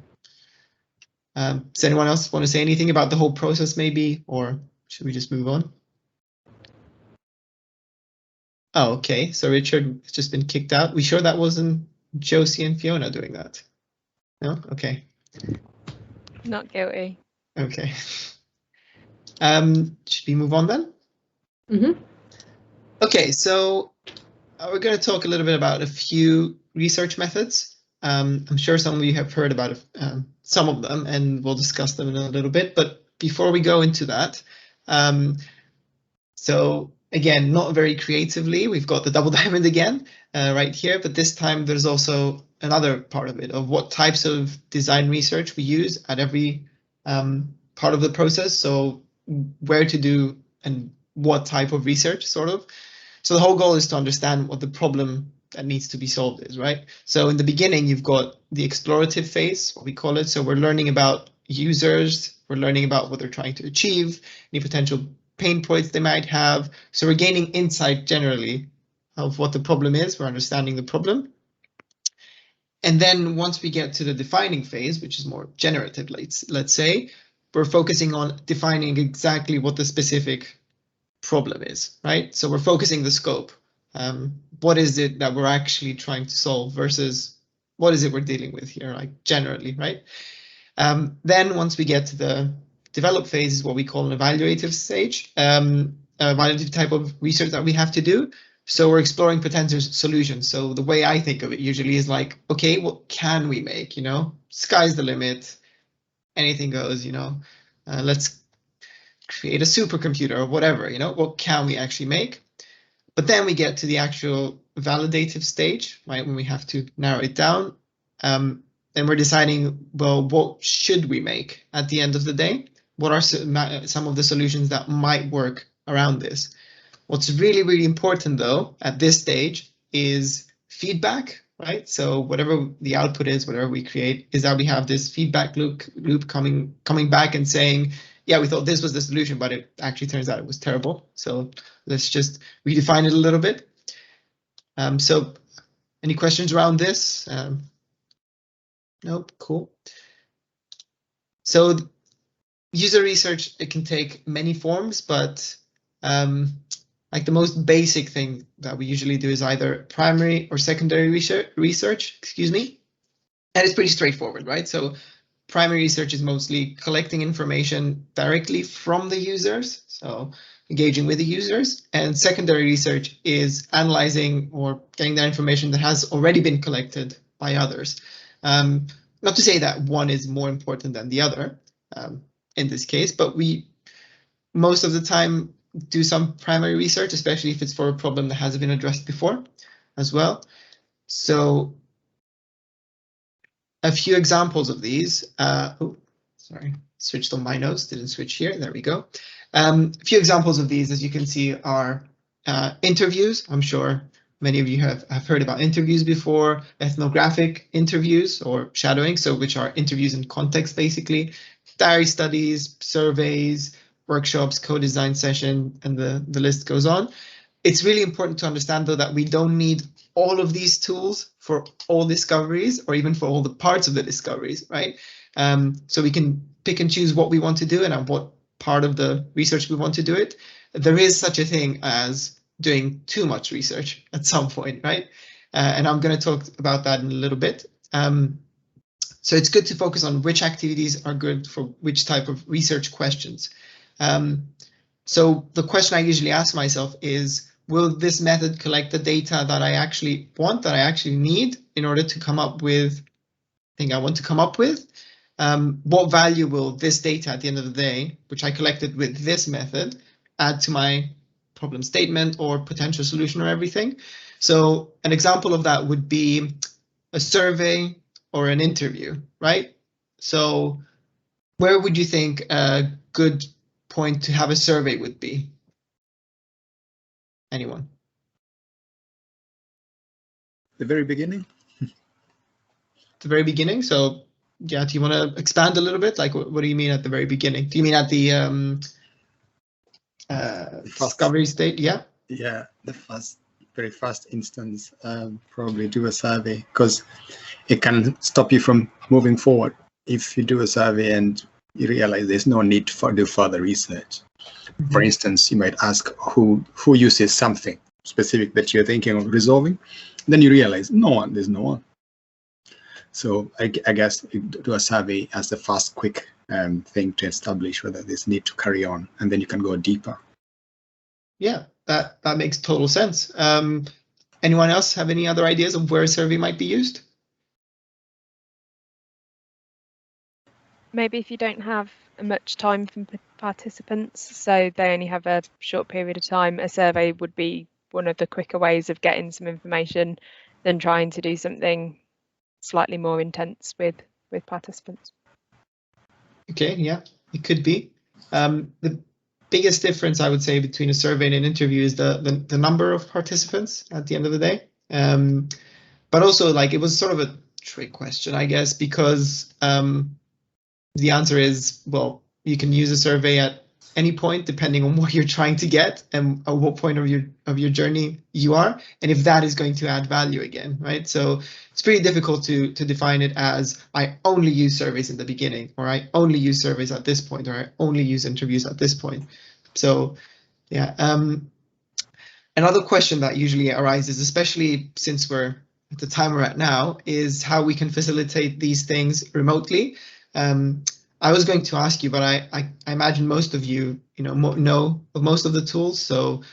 Does anyone else want to say anything about the whole process maybe, or should we just move on? Oh, okay. So Richard has just been kicked out. We sure that wasn't Josie and Fiona doing that? No? Okay. Not guilty. Okay. Should we move on then? Mm-hmm. Okay, so we're going to talk a little bit about a few research methods. I'm sure some of you have heard about some of them, and we'll discuss them in a little bit. But before we go into that, so again, not very creatively, we've got the double diamond again right here, but this time there's also another part of it, of what types of design research we use at every part of the process. So where to do and what type of research, sort of. So the whole goal is to understand what the problem that needs to be solved is, right? So in the beginning, you've got the explorative phase, what we call it. So we're learning about users, we're learning about what they're trying to achieve, any potential pain points they might have. So we're gaining insight generally of what the problem is. We're understanding the problem. And then once we get to the defining phase, which is more generative, let's say, we're focusing on defining exactly what the specific problem is, right? So we're focusing the scope. What is it that we're actually trying to solve versus what is it we're dealing with here, like generally, right? Then once we get to the develop phase is what we call an evaluative stage, evaluative type of research that we have to do. So we're exploring potential solutions. So the way I think of it usually is like, okay, what can we make? You know, sky's the limit. Anything goes. You know, let's create a supercomputer or whatever. You know, what can we actually make? But then we get to the actual validative stage, right? When we have to narrow it down, and we're deciding, well, what should we make at the end of the day? What are some of the solutions that might work around this? What's really, really important though, at this stage is feedback, right? So whatever the output is, whatever we create, is that we have this feedback loop coming back and saying, yeah, we thought this was the solution, but it actually turns out it was terrible. So let's just redefine it a little bit. So any questions around this? Nope, cool. So user research, it can take many forms, but like the most basic thing that we usually do is either primary or secondary research, excuse me. And it's pretty straightforward, right? So primary research is mostly collecting information directly from the users, so engaging with the users. And secondary research is analyzing or getting that information that has already been collected by others. Not to say that one is more important than the other in this case, but we most of the time do some primary research, especially if it's for a problem that hasn't been addressed before as well. So a few examples of these. Oh, sorry, switched on my notes, didn't switch here. There we go. A few examples of these, as you can see, are interviews. I'm sure many of you have heard about interviews before, ethnographic interviews or shadowing, so which are interviews in context, basically, diary studies, surveys, workshops, co-design session, and the list goes on. It's really important to understand, though, that we don't need all of these tools for all discoveries or even for all the parts of the discoveries, right? So we can pick and choose what we want to do and at what part of the research we want to do it. There is such a thing as doing too much research at some point, right? And I'm going to talk about that in a little bit. So it's good to focus on which activities are good for which type of research questions. So the question I usually ask myself is, will this method collect the data that I actually want, that I actually need in order to come up with the thing I want to come up with? What value will this data at the end of the day, which I collected with this method, add to my problem statement or potential solution or everything? So an example of that would be a survey or an interview, right? So where would you think a good point to have a survey would be? Anyone? The very beginning? The very beginning? So yeah, do you want to expand a little bit? Like, what do you mean at the very beginning? Do you mean at the discovery state? Yeah. Yeah, the very first instance, probably do a survey, because it can stop you from moving forward. If you do a survey and you realize there's no need to do further research. Mm-hmm. For instance, you might ask who uses something specific that you're thinking of resolving. Then you realize there's no one. So I guess you do a survey as the first quick thing to establish whether there's need to carry on, and then you can go deeper. Yeah, that makes total sense. Anyone else have any other ideas of where a survey might be used? Maybe if you don't have much time from participants, so they only have a short period of time, a survey would be one of the quicker ways of getting some information than trying to do something slightly more intense with participants. Okay, yeah, it could be. The biggest difference I would say between a survey and an interview is the number of participants at the end of the day. But also, like, it was sort of a trick question, I guess, because the answer is, well, you can use a survey at any point depending on what you're trying to get and at what point of your journey you are, and if that is going to add value again, right? So it's pretty difficult to define it as I only use surveys in the beginning, or I only use surveys at this point, or I only use interviews at this point. So yeah, another question that usually arises, especially since we're at the time we're at now, is how we can facilitate these things remotely. I was going to ask you, but I imagine most of you, know of most of the tools. So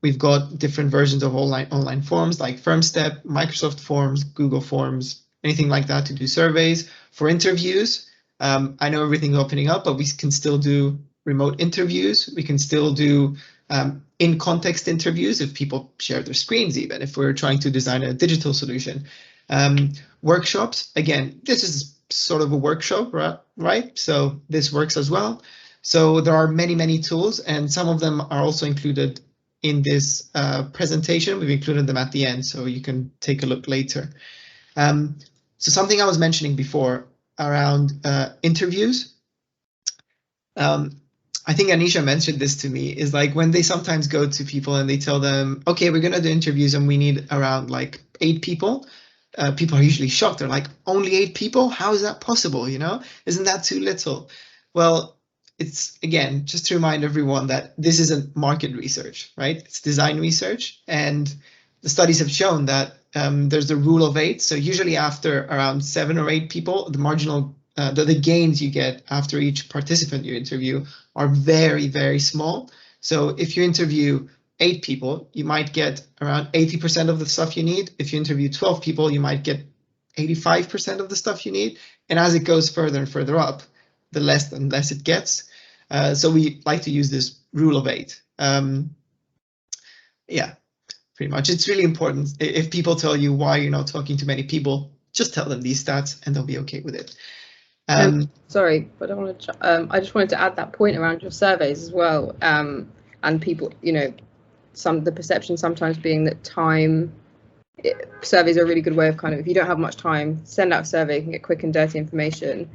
We've got different versions of online forms like FirmStep, Microsoft Forms, Google Forms, anything like that to do surveys. For interviews, I know everything's opening up, but we can still do remote interviews. We can still do in-context interviews if people share their screens, even if we're trying to design a digital solution. Workshops, again, this is sort of a workshop, right? So this works as well. So there are many, many tools, and some of them are also included in this presentation. We've included them at the end, so you can take a look later. So something I was mentioning before around interviews, I think Anisha mentioned this to me, is like when they sometimes go to people and they tell them, okay, we're going to do interviews and we need around like 8 people. People are usually shocked. They're like, only 8 people? How is that possible? You know, isn't that too little? Well, it's, again, just to remind everyone that this isn't market research, right? It's design research. And the studies have shown that there's the rule of 8. So usually after around 7 or 8 people, the marginal the gains you get after each participant you interview are very, very small. So if you interview 8 people, you might get around 80% of the stuff you need. If you interview 12 people, you might get 85% of the stuff you need. And as it goes further and further up, the less and less it gets. So we like to use this rule of 8. Yeah, pretty much. It's really important. If people tell you why you're not talking to many people, just tell them these stats and they'll be okay with it. Sorry, but I want to. I just wanted to add that point around your surveys as well, and people, you know, the perception sometimes being that surveys are a really good way of kind of, if you don't have much time, send out a survey, you can get quick and dirty information.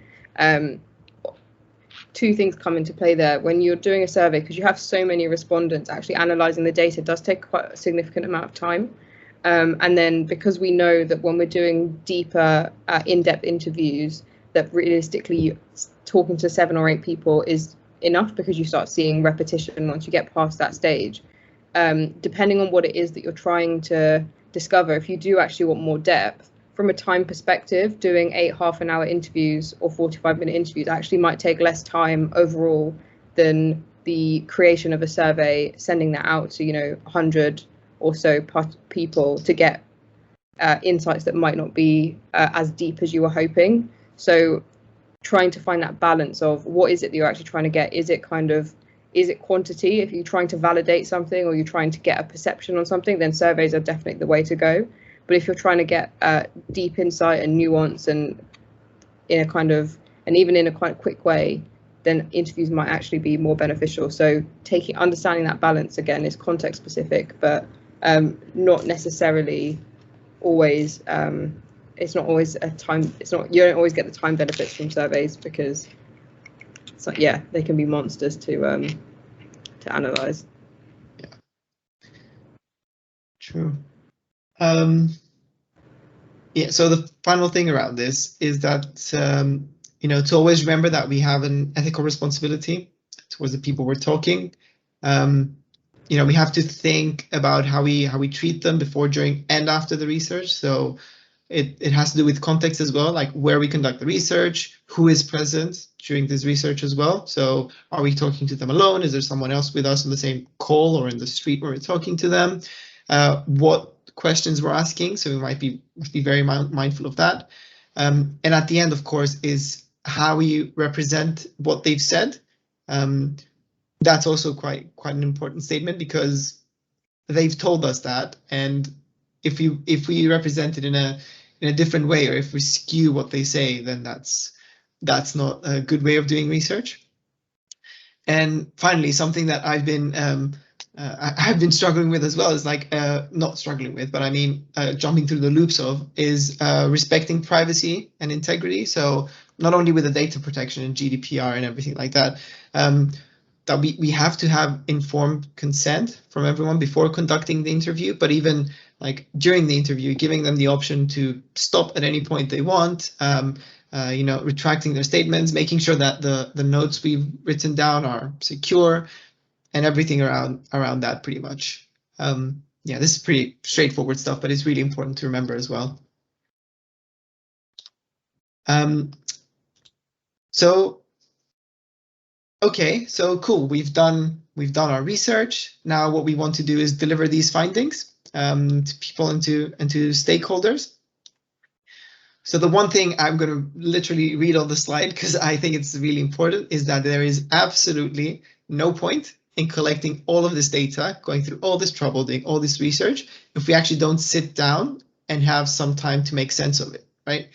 2 things come into play there. When you're doing a survey, because you have so many respondents, actually analysing the data does take quite a significant amount of time. And then because we know that when we're doing deeper, in-depth interviews, that realistically talking to 7 or 8 people is enough, because you start seeing repetition once you get past that stage. Depending on what it is that you're trying to discover, if you do actually want more depth, from a time perspective, doing 8 half-an-hour interviews or 45-minute interviews actually might take less time overall than the creation of a survey, sending that out to, you know, 100 or so people to get insights that might not be as deep as you were hoping. So trying to find that balance of what is it that you're actually trying to get? Is it quantity? If you're trying to validate something or you're trying to get a perception on something, then surveys are definitely the way to go. But if you're trying to get deep insight and nuance and even in a quite quick way, then interviews might actually be more beneficial. So understanding that balance, again, is context specific, but not necessarily always. It's not always you don't always get the time benefits from surveys, because they can be monsters to analyze. Yeah, true. Yeah, so the final thing around this is that you know, to always remember that we have an ethical responsibility towards the people we're talking. You know, we have to think about how we treat them before, during, and after the research. So it has to do with context as well, like where we conduct the research, who is present during this research as well. So are we talking to them alone? Is there someone else with us on the same call or in the street where we're talking to them? What questions we're asking, so we must be very mindful of that. And at the end, of course, is how we represent what they've said. That's also quite an important statement, because they've told us that, and if we represent it in a different way, or if we skew what they say, then that's not a good way of doing research. And finally, something that I've been struggling with as well is not struggling with, but I mean jumping through the loops of, is respecting privacy and integrity. So not only with the data protection and GDPR and everything like that, that we have to have informed consent from everyone before conducting the interview, but even like during the interview, giving them the option to stop at any point they want, you know, retracting their statements, making sure that the notes we've written down are secure, and everything around that pretty much. Yeah, this is pretty straightforward stuff, but it's really important to remember as well. So, okay, so cool. We've done we've done our research. Now what we want to do is deliver these findings to people and to stakeholders. So the one thing I'm going to literally read on the slide, because I think it's really important, is that there is absolutely no point in collecting all of this data, going through all this trouble, doing all this research, if we actually don't sit down and have some time to make sense of it, right?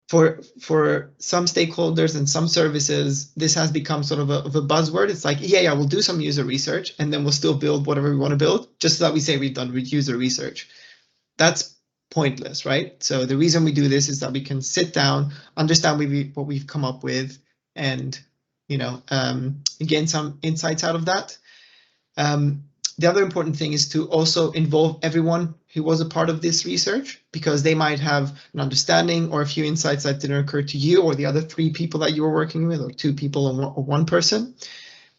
For some stakeholders and some services, this has become sort of a buzzword. It's like, yeah, we'll do some user research and then we'll still build whatever we want to build, just so that we say we've done user research. That's pointless, right? So the reason we do this is that we can sit down, understand what we've come up with, and gain some insights out of that. The other important thing is to also involve everyone who was a part of this research, because they might have an understanding or a few insights that didn't occur to you or the other 3 people that you were working with, or 2 people or one person.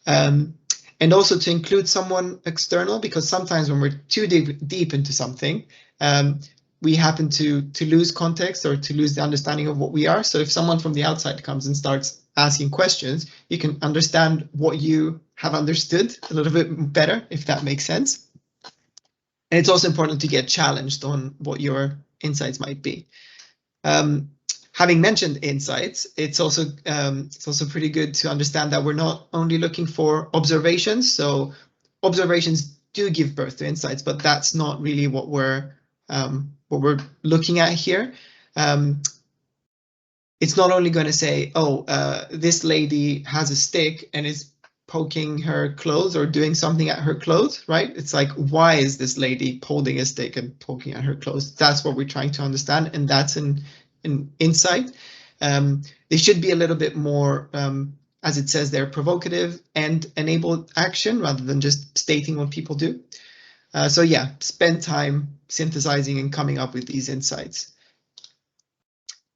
And also to include someone external, because sometimes when we're too deep into something, we happen to lose context or to lose the understanding of what we are. So if someone from the outside comes and starts asking questions, you can understand what you have understood a little bit better, if that makes sense. And it's also important to get challenged on what your insights might be. Having mentioned insights, it's also pretty good to understand that we're not only looking for observations. So observations do give birth to insights, but that's not really what we're looking at here. It's not only going to say, oh, this lady has a stick and is poking her clothes or doing something at her clothes, right? It's like, why is this lady holding a stick and poking at her clothes? That's what we're trying to understand, and that's an insight. They should be a little bit more, as it says there, provocative and enable action rather than just stating what people do. So yeah, spend time synthesizing and coming up with these insights.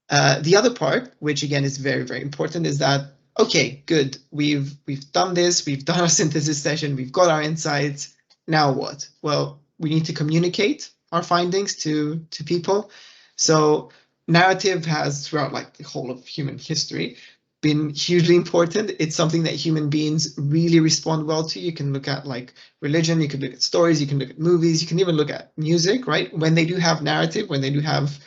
The other part, which again is very, very important, is that, okay, good, we've done this, we've done our synthesis session, we've got our insights. Now what? Well, we need to communicate our findings to people. So narrative has, throughout like the whole of human history, been hugely important. It's something that human beings really respond well to. You can look at like religion, you can look at stories, you can look at movies, you can even look at music, right? When they do have narrative, when they do have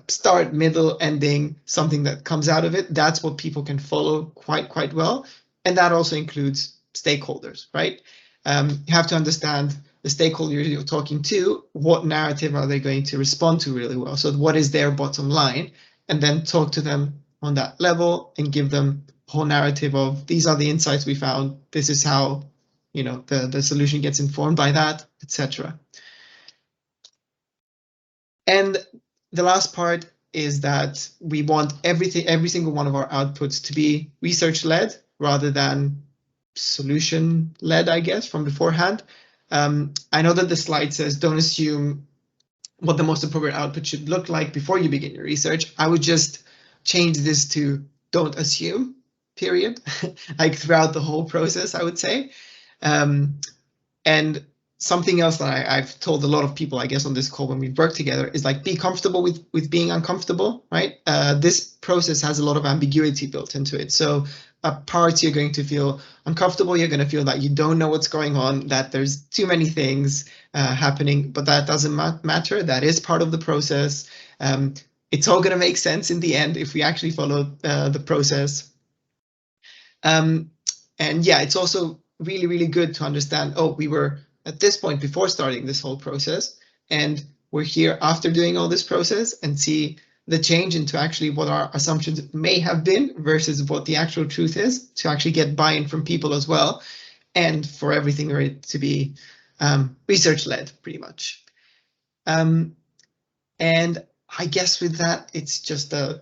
start, middle, ending, something that comes out of it, that's what people can follow quite well. And that also includes stakeholders, right? You have to understand the stakeholders you're talking to, what narrative are they going to respond to really well? So what is their bottom line? And then talk to them on that level and give them a whole narrative of, these are the insights we found, this is how the solution gets informed by that, etc. And the last part is that we want every single one of our outputs to be research-led rather than solution-led, I guess, from beforehand. I know that the slide says don't assume what the most appropriate output should look like before you begin your research. I would just change this to don't assume, period, like throughout the whole process, I would say. And something else that I've told a lot of people, I guess, on this call when we've worked together is like, be comfortable with being uncomfortable, right? This process has a lot of ambiguity built into it. So at parts you're going to feel uncomfortable, you're going to feel that you don't know what's going on, that there's too many things happening, but that doesn't matter. That is part of the process. It's all going to make sense in the end if we actually follow the process. And yeah, it's also really, really good to understand, oh, we were at this point before starting this whole process, and we're here after doing all this process, and see the change into actually what our assumptions may have been versus what the actual truth is, to actually get buy-in from people as well, and for everything to be research-led, pretty much. And I guess with that, it's just a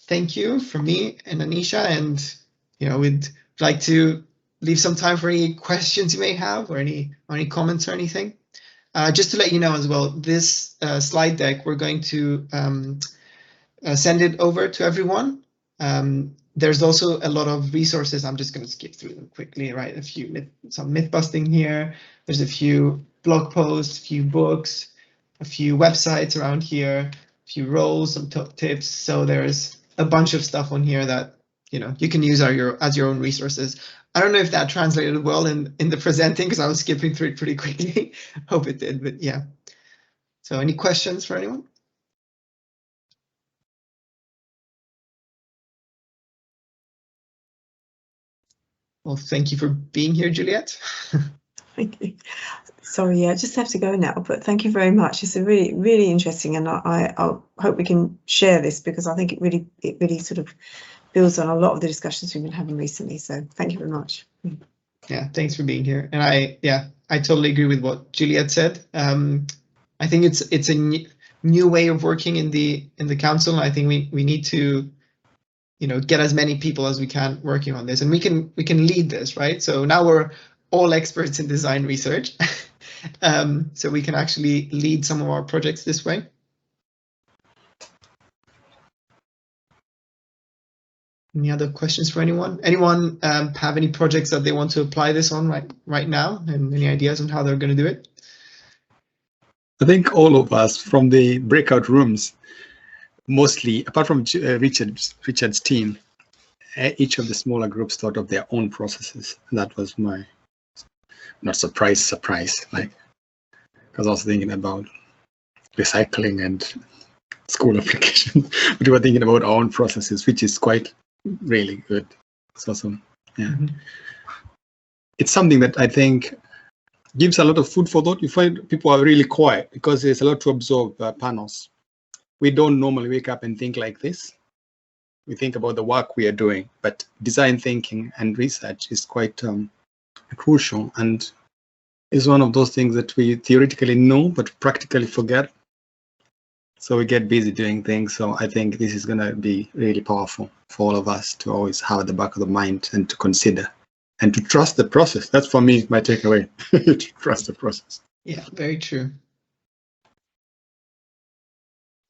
thank you from me and Anisha, and we'd like to leave some time for any questions you may have, or any comments or anything. Just to let you know as well, this slide deck, we're going to send it over to everyone. There's also a lot of resources. I'm just going to skip through them quickly, right? Some myth busting here. There's a few blog posts, a few books, a few websites around here, a few roles, some tips. So there's a bunch of stuff on here that you can use as your own resources. I don't know if that translated well in the presenting because I was skipping through it pretty quickly. Hope it did, but yeah. So any questions for anyone? Well, thank you for being here, Juliet. Thank you. Sorry, yeah, I just have to go now, but thank you very much. It's a really, really interesting, and I hope we can share this because I think it really sort of builds on a lot of the discussions we've been having recently. So thank you very much. Yeah, thanks for being here. And I totally agree with what Juliet said. I think it's a new way of working in the council. I think we need to, get as many people as we can working on this, and we can lead this, right? So now we're all experts in design research, so we can actually lead some of our projects this way. Any other questions for anyone? Anyone have any projects that they want to apply this on right now, and any ideas on how they're going to do it? I think all of us from the breakout rooms, mostly, apart from Richard's team, each of the smaller groups thought of their own processes. That was my not surprise, like, because I was thinking about recycling and school application, but we were thinking about our own processes, which is quite really good. It's awesome. Yeah. Mm-hmm. It's something that I think gives a lot of food for thought. You find people are really quiet because there's a lot to absorb. Panos, we don't normally wake up and think like this. We think about the work we are doing, but design thinking and research is quite crucial, and is one of those things that we theoretically know but practically forget. So we get busy doing things. So I think this is going to be really powerful for all of us to always have at the back of the mind and to consider and to trust the process. That's for me, my takeaway, to trust the process. Yeah, very true.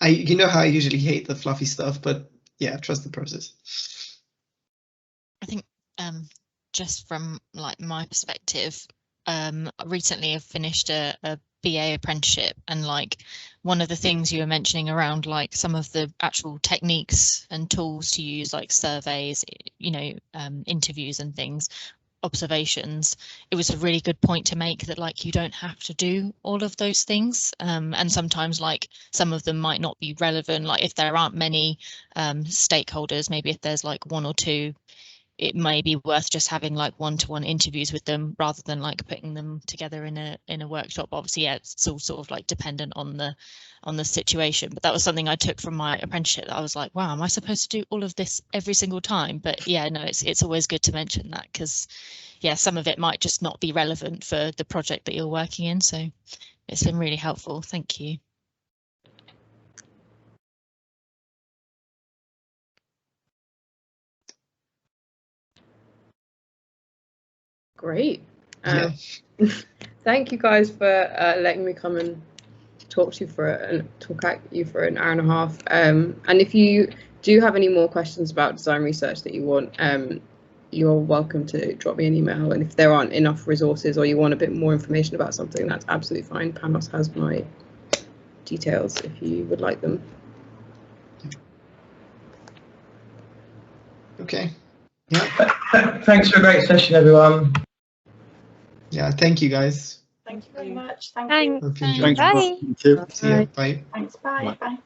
You know how I usually hate the fluffy stuff, but yeah, trust the process. I think just from like my perspective, recently I've finished a BA apprenticeship, and like one of the things you were mentioning around like some of the actual techniques and tools to use, like surveys, interviews and things, observations, it was a really good point to make that like you don't have to do all of those things, and sometimes like some of them might not be relevant, like if there aren't many stakeholders, maybe if there's like one or two, it may be worth just having like one-to-one interviews with them rather than like putting them together in a workshop. Obviously, yeah, it's all sort of like dependent on the situation, but that was something I took from my apprenticeship, that I was like, wow, am I supposed to do all of this every single time? But yeah, no, it's always good to mention that, because yeah, some of it might just not be relevant for the project that you're working in. So it's been really helpful. Thank you. Great. Thank you guys for letting me come and talk at you for an hour and a half. And if you do have any more questions about design research that you want, you're welcome to drop me an email. And if there aren't enough resources or you want a bit more information about something, that's absolutely fine. Panos has my details if you would like them. Okay. Yeah. Thanks for a great session, everyone. Yeah, thank you guys. Thank you very much. Thanks. Bye. Thank you. See you. Bye. Thanks. Bye. Bye.